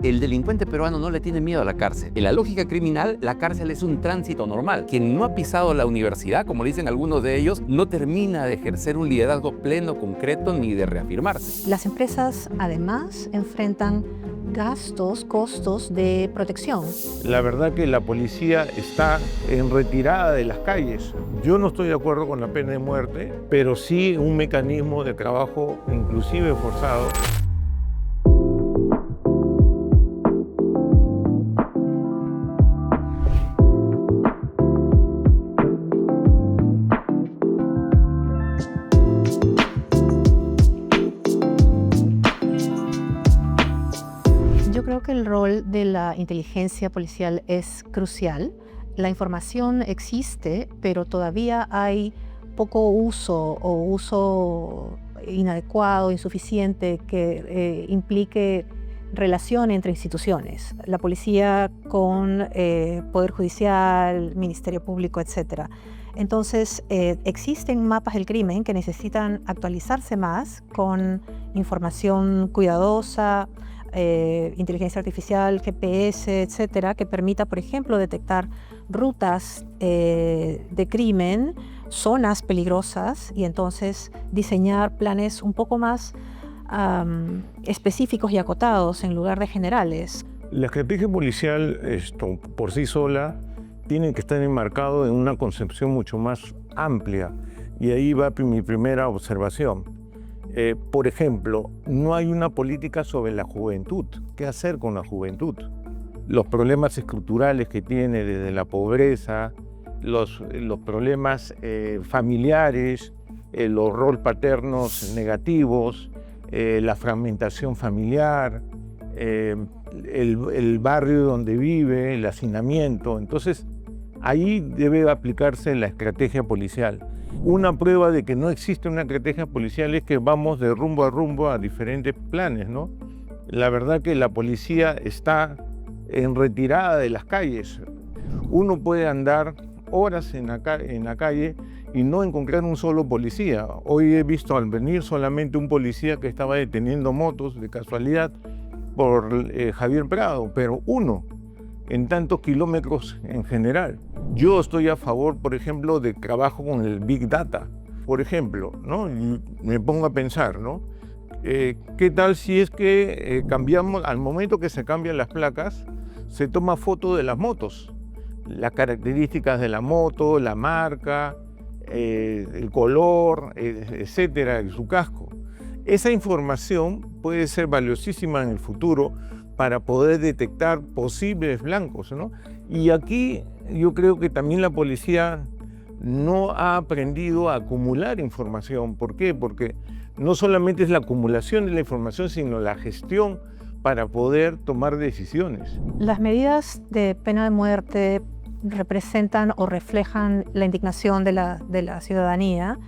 El delincuente peruano no le tiene miedo a la cárcel. En la lógica criminal, la cárcel es un tránsito normal. Quien no ha pisado la universidad, como dicen algunos de ellos, no termina de ejercer un liderazgo pleno, concreto, ni de reafirmarse. Las empresas, además, enfrentan costos de protección. La verdad que la policía está en retirada de las calles. Yo no estoy de acuerdo con la pena de muerte, pero sí un mecanismo de trabajo inclusive forzado. Yo creo que el rol de la inteligencia policial es crucial. La información existe, pero todavía hay poco uso o uso inadecuado, insuficiente, que implique relación entre instituciones. La policía con Poder Judicial, Ministerio Público, etc. Entonces, existen mapas del crimen que necesitan actualizarse más con información cuidadosa, inteligencia artificial, GPS, etcétera, que permita, por ejemplo, detectar rutas de crimen, zonas peligrosas, y entonces diseñar planes un poco más específicos y acotados en lugar de generales. La estrategia policial por sí sola tiene que estar enmarcado en una concepción mucho más amplia, y ahí va mi primera observación. Por ejemplo, no hay una política sobre la juventud. ¿Qué hacer con la juventud? Los problemas estructurales que tiene, desde la pobreza, los problemas familiares, los roles paternos negativos, la fragmentación familiar, el barrio donde vive, el hacinamiento. Entonces, ahí debe aplicarse la estrategia policial. Una prueba de que no existe una estrategia policial es que vamos de rumbo a diferentes planes, ¿no? La verdad que la policía está en retirada de las calles. Uno puede andar horas en la calle y no encontrar un solo policía. Hoy he visto al venir solamente un policía que estaba deteniendo motos de casualidad por Javier Prado, pero uno en tantos kilómetros en general. Yo estoy a favor, por ejemplo, de trabajo con el Big Data. Por ejemplo, ¿no? Y me pongo a pensar, ¿no? ¿Qué tal si es que cambiamos, al momento que se cambian las placas, se toma foto de las motos? Las características de la moto, la marca, el color, etcétera, y su casco. Esa información puede ser valiosísima en el futuro para poder detectar posibles blancos, ¿no? Y aquí yo creo que también la policía no ha aprendido a acumular información. ¿Por qué? Porque no solamente es la acumulación de la información, sino la gestión para poder tomar decisiones. Las medidas de pena de muerte representan o reflejan la indignación de la ciudadanía,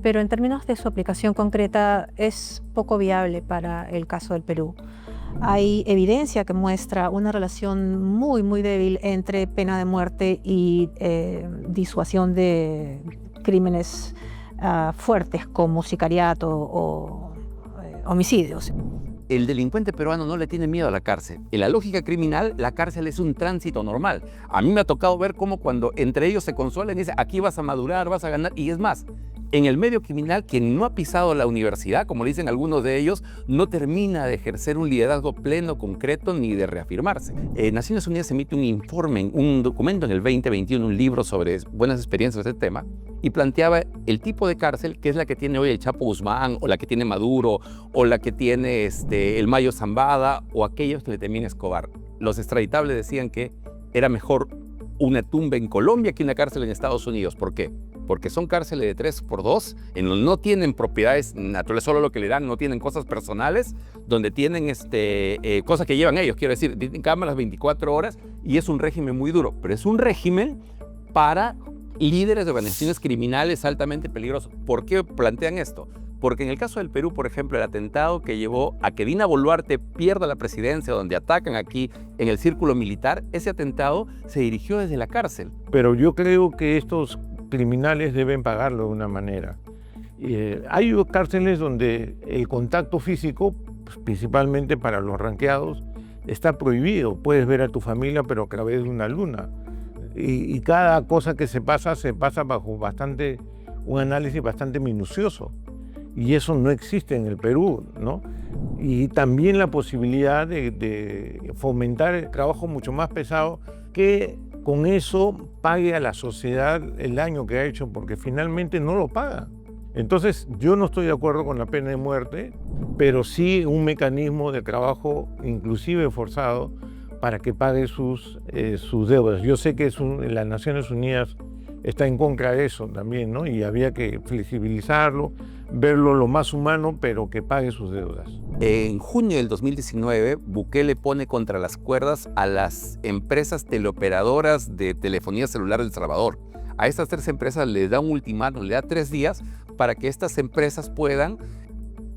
pero en términos de su aplicación concreta es poco viable para el caso del Perú. Hay evidencia que muestra una relación muy débil entre pena de muerte y disuasión de crímenes fuertes como sicariato o homicidios. El delincuente peruano no le tiene miedo a la cárcel. En la lógica criminal, la cárcel es un tránsito normal. A mí me ha tocado ver cómo cuando entre ellos se consuelan y dicen, aquí vas a madurar, vas a ganar, y es más, en el medio criminal, quien no ha pisado la universidad, como dicen algunos de ellos, no termina de ejercer un liderazgo pleno, concreto, ni de reafirmarse. Naciones Unidas emite un informe, un documento en el 2021, un libro sobre buenas experiencias de este tema, y planteaba el tipo de cárcel que es la que tiene hoy el Chapo Guzmán, o la que tiene Maduro, o la que tiene el Mayo Zambada, o aquellos que le temían Escobar. Los extraditables decían que era mejor una tumba en Colombia que una cárcel en Estados Unidos. ¿Por qué? Porque son cárceles de 3x2, en donde no tienen propiedades naturales, solo lo que le dan, no tienen cosas personales, donde tienen cosas que llevan ellos, quiero decir, tienen cámaras 24 horas, y es un régimen muy duro, pero es un régimen para líderes de organizaciones criminales altamente peligrosos. ¿Por qué plantean esto? Porque en el caso del Perú, por ejemplo, el atentado que llevó a que Dina Boluarte pierda la presidencia, donde atacan aquí en el círculo militar, ese atentado se dirigió desde la cárcel. Pero yo creo que estos criminales deben pagarlo de una manera. Hay cárceles donde el contacto físico, pues, principalmente para los ranqueados, está prohibido. Puedes ver a tu familia, pero a través de una luna. Y cada cosa que se pasa bajo un análisis bastante minucioso. Y eso no existe en el Perú, ¿no? Y también la posibilidad de fomentar el trabajo mucho más pesado que con eso pague a la sociedad el daño que ha hecho, porque finalmente no lo paga. Entonces, yo no estoy de acuerdo con la pena de muerte, pero sí un mecanismo de trabajo inclusive forzado para que pague sus deudas. Yo sé que las Naciones Unidas está en contra de eso también, ¿no? Y había que flexibilizarlo, verlo lo más humano, pero que pague sus deudas. En junio del 2019, Bukele pone contra las cuerdas a las empresas teleoperadoras de telefonía celular de El Salvador. A estas 3 empresas les da un ultimátum, le da 3 días para que estas empresas puedan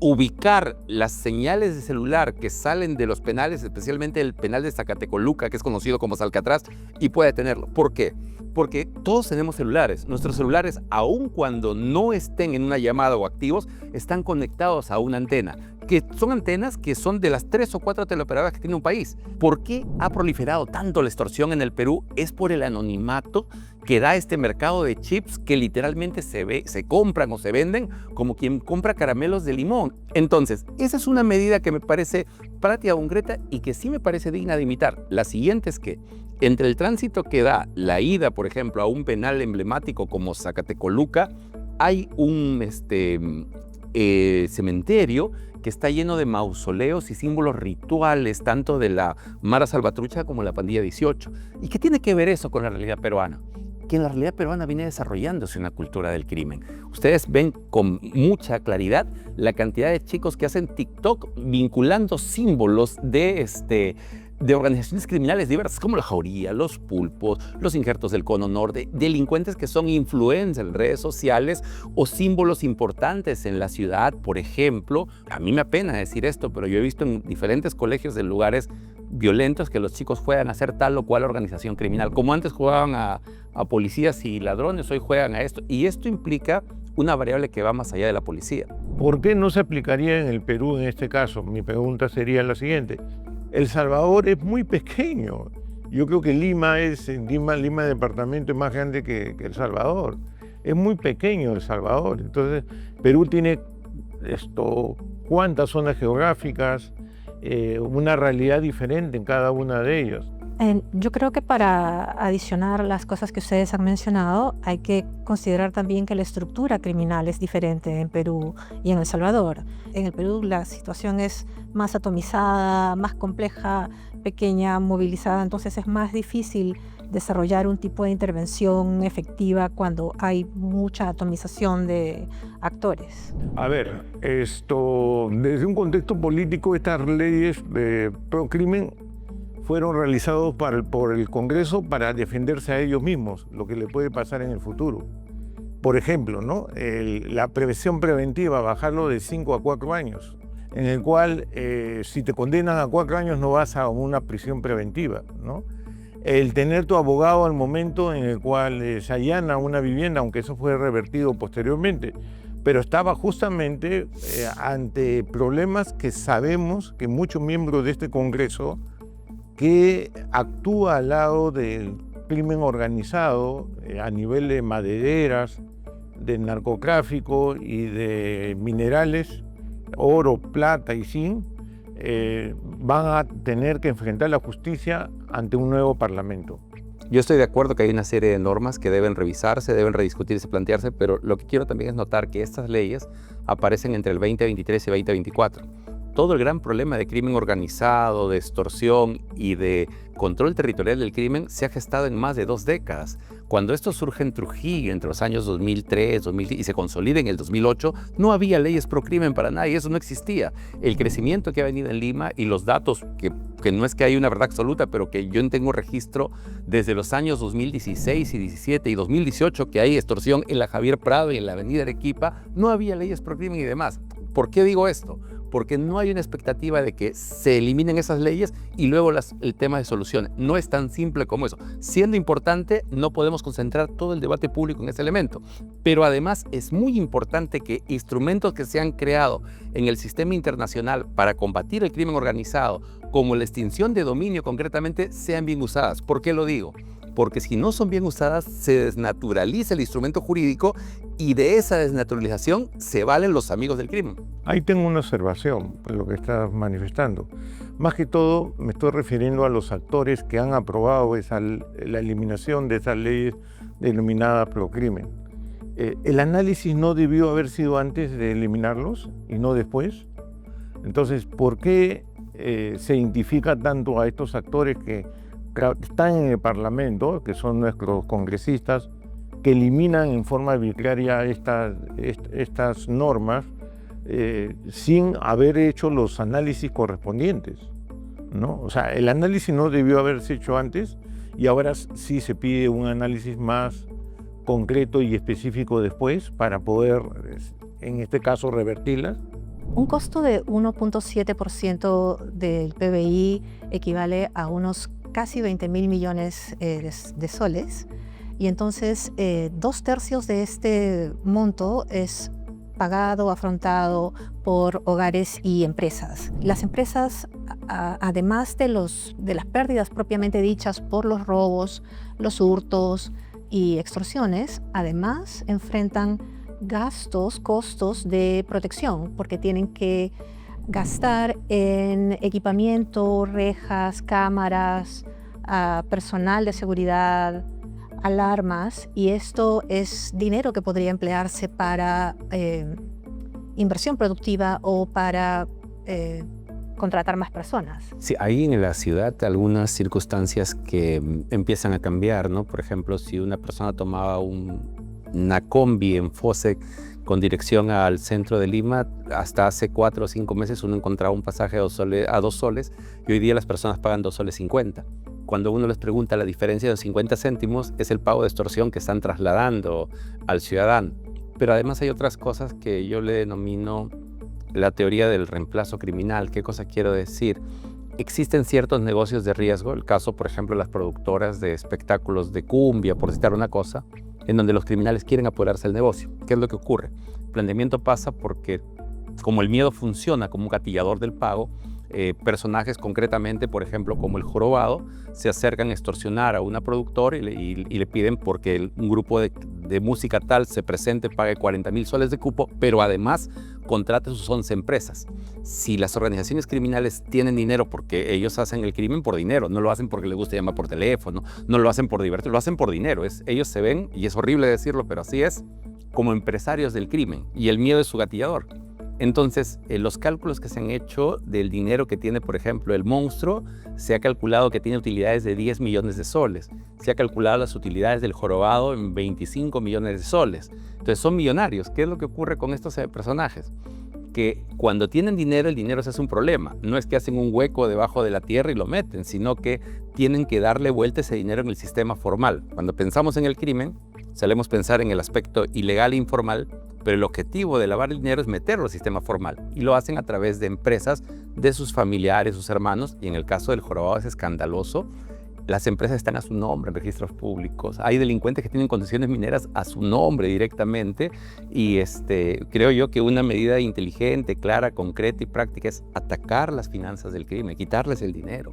ubicar las señales de celular que salen de los penales, especialmente el penal de Zacatecoluca, que es conocido como Salcatraz, y puede detenerlo. ¿Por qué? Porque todos tenemos celulares. Nuestros celulares, aun cuando no estén en una llamada o activos, están conectados a una antena, que son antenas que son de las 3 o 4 teleoperadoras que tiene un país. ¿Por qué ha proliferado tanto la extorsión en el Perú? Es por el anonimato que da este mercado de chips que literalmente se compran o se venden como quien compra caramelos de limón. Entonces, esa es una medida que me parece práctica, concreta y que sí me parece digna de imitar. La siguiente es que entre el tránsito que da la ida, por ejemplo, a un penal emblemático como Zacatecoluca, hay un cementerio que está lleno de mausoleos y símbolos rituales, tanto de la Mara Salvatrucha como la Pandilla 18. ¿Y qué tiene que ver eso con la realidad peruana? Que en la realidad peruana viene desarrollándose una cultura del crimen. Ustedes ven con mucha claridad la cantidad de chicos que hacen TikTok vinculando símbolos de organizaciones criminales diversas, como la Jauría, los Pulpos, los Injertos del Cono Norte, delincuentes que son influencers en redes sociales o símbolos importantes en la ciudad. Por ejemplo, a mí me apena decir esto, pero yo he visto en diferentes colegios de lugares violentos que los chicos juegan a hacer tal o cual organización criminal. Como antes jugaban a policías y ladrones, hoy juegan a esto. Y esto implica una variable que va más allá de la policía. ¿Por qué no se aplicaría en el Perú en este caso? Mi pregunta sería la siguiente. El Salvador es muy pequeño. Yo creo que Lima departamento es más grande que El Salvador. Es muy pequeño El Salvador. Entonces, Perú tiene cuántas zonas geográficas, una realidad diferente en cada una de ellas. Yo creo que para adicionar las cosas que ustedes han mencionado, hay que considerar también que la estructura criminal es diferente en Perú y en El Salvador. En el Perú la situación es más atomizada, más compleja, pequeña, movilizada, entonces es más difícil desarrollar un tipo de intervención efectiva cuando hay mucha atomización de actores. A ver, desde un contexto político, estas leyes pro crimen fueron realizados por el Congreso para defenderse a ellos mismos, lo que le puede pasar en el futuro. Por ejemplo, ¿no? La prevención preventiva, bajarlo de 5 a 4 años, en el cual si te condenan a 4 años no vas a una prisión preventiva, ¿no? El tener tu abogado al momento en el cual se allana una vivienda, aunque eso fue revertido posteriormente, pero estaba justamente ante problemas que sabemos que muchos miembros de este Congreso que actúa al lado del crimen organizado a nivel de madereras, de narcotráfico y de minerales, oro, plata y zinc, van a tener que enfrentar la justicia ante un nuevo parlamento. Yo estoy de acuerdo que hay una serie de normas que deben revisarse, deben rediscutirse, plantearse, pero lo que quiero también es notar que estas leyes aparecen entre el 2023 y 2024. Todo el gran problema de crimen organizado, de extorsión y de control territorial del crimen se ha gestado en más de 2 décadas. Cuando esto surge en Trujillo entre los años 2003, 2000 y se consolida en el 2008, no había leyes pro crimen para nadie, eso no existía. El crecimiento que ha venido en Lima y los datos, que no es que haya una verdad absoluta, pero que yo tengo registro desde los años 2016 y 17 y 2018, que hay extorsión en la Javier Prado y en la avenida Arequipa, no había leyes pro crimen y demás. ¿Por qué digo esto? porque no hay una expectativa de que se eliminen esas leyes y luego el tema de solución. No es tan simple como eso. Siendo importante, no podemos concentrar todo el debate público en ese elemento, pero además es muy importante que instrumentos que se han creado en el sistema internacional para combatir el crimen organizado, como la extinción de dominio concretamente, sean bien usadas. ¿Por qué lo digo? Porque si no son bien usadas, se desnaturaliza el instrumento jurídico y de esa desnaturalización se valen los amigos del crimen. Ahí tengo una observación, por lo que estás manifestando. Más que todo, me estoy refiriendo a los actores que han aprobado la eliminación de esas leyes denominadas procrimen. ¿El análisis no debió haber sido antes de eliminarlos y no después? Entonces, ¿por qué se identifica tanto a estos actores que están en el Parlamento, que son nuestros congresistas, que eliminan en forma arbitraria estas normas sin haber hecho los análisis correspondientes, ¿no? O sea, el análisis no debió haberse hecho antes y ahora sí se pide un análisis más concreto y específico después para poder, en este caso, revertirlas. Un costo de 1.7% del PBI equivale a unos casi 20.000 millones de soles, y entonces 2/3 de este monto es pagado, afrontado por hogares y empresas. Las empresas, además de las pérdidas propiamente dichas por los robos, los hurtos y extorsiones, además enfrentan costos de protección, porque tienen que gastar en equipamiento, rejas, cámaras, personal de seguridad, alarmas, y esto es dinero que podría emplearse para inversión productiva o para contratar más personas. Sí, hay en la ciudad algunas circunstancias que empiezan a cambiar, ¿no? Por ejemplo, si una persona tomaba una combi en Fosec con dirección al centro de Lima, hasta hace 4 o 5 meses uno encontraba un pasaje a 2 soles y hoy día las personas pagan 2,50 soles. Cuando uno les pregunta la diferencia de los 50 céntimos, es el pago de extorsión que están trasladando al ciudadano. Pero además hay otras cosas que yo le denomino la teoría del reemplazo criminal. ¿Qué cosa quiero decir? Existen ciertos negocios de riesgo, el caso, por ejemplo, las productoras de espectáculos de cumbia, por citar una cosa, en donde los criminales quieren apurarse el negocio. ¿Qué es lo que ocurre? El planeamiento pasa porque, como el miedo funciona como un gatillador del pago, personajes concretamente, por ejemplo, como el Jorobado, se acercan a extorsionar a una productora y le piden porque un grupo de música tal se presente, pague 40.000 soles de cupo, pero además contrate sus 11 empresas. Si las organizaciones criminales tienen dinero porque ellos hacen el crimen por dinero, no lo hacen porque les gusta llamar por teléfono, no lo hacen por divertir, lo hacen por dinero. Ellos se ven, y es horrible decirlo, pero así es, como empresarios del crimen, y el miedo es su gatillador. Entonces, los cálculos que se han hecho del dinero que tiene, por ejemplo, el monstruo, se ha calculado que tiene utilidades de 10 millones de soles. Se ha calculado las utilidades del Jorobado en 25 millones de soles. Entonces, son millonarios. ¿Qué es lo que ocurre con estos personajes? Que cuando tienen dinero, el dinero se hace un problema. No es que hacen un hueco debajo de la tierra y lo meten, sino que tienen que darle vuelta ese dinero en el sistema formal. Cuando pensamos en el crimen, solemos pensar en el aspecto ilegal e informal, pero el objetivo de lavar el dinero es meterlo al sistema formal, y lo hacen a través de empresas de sus familiares, sus hermanos, y en el caso del Jorobado es escandaloso. Las empresas están a su nombre en registros públicos. Hay delincuentes que tienen concesiones mineras a su nombre directamente, y creo yo que una medida inteligente, clara, concreta y práctica es atacar las finanzas del crimen, quitarles el dinero.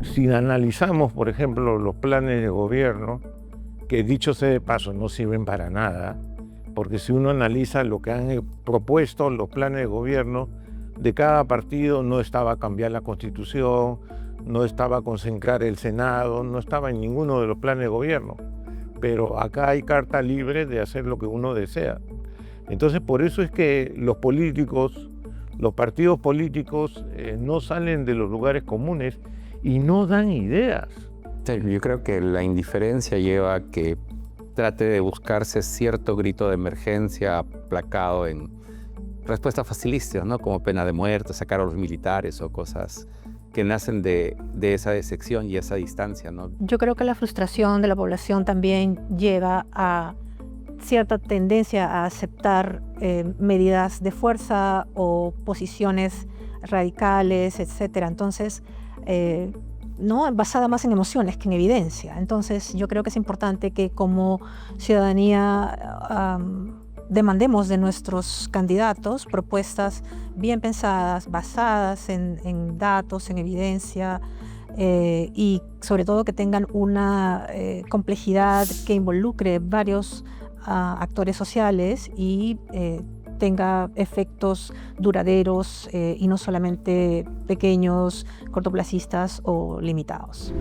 Si analizamos, por ejemplo, los planes de gobierno, que dicho sea de paso no sirven para nada, porque si uno analiza lo que han propuesto los planes de gobierno de cada partido, no estaba cambiar la Constitución, no estaba concentrar el Senado, no estaba en ninguno de los planes de gobierno. Pero acá hay carta libre de hacer lo que uno desea. Entonces, por eso es que los políticos, los partidos políticos no salen de los lugares comunes y no dan ideas. Sí, yo creo que la indiferencia lleva a que trate de buscarse cierto grito de emergencia aplacado en respuestas facilistas, ¿no? Como pena de muerte, sacar a los militares o cosas que nacen de esa decepción y esa distancia, ¿no? Yo creo que la frustración de la población también lleva a cierta tendencia a aceptar medidas de fuerza o posiciones radicales, etcétera. Entonces, ¿no? Basada más en emociones que en evidencia. Entonces, yo creo que es importante que como ciudadanía demandemos de nuestros candidatos propuestas bien pensadas, basadas en datos, en evidencia, y sobre todo que tengan una complejidad que involucre varios actores sociales y tenga efectos duraderos y no solamente pequeños, cortoplacistas o limitados.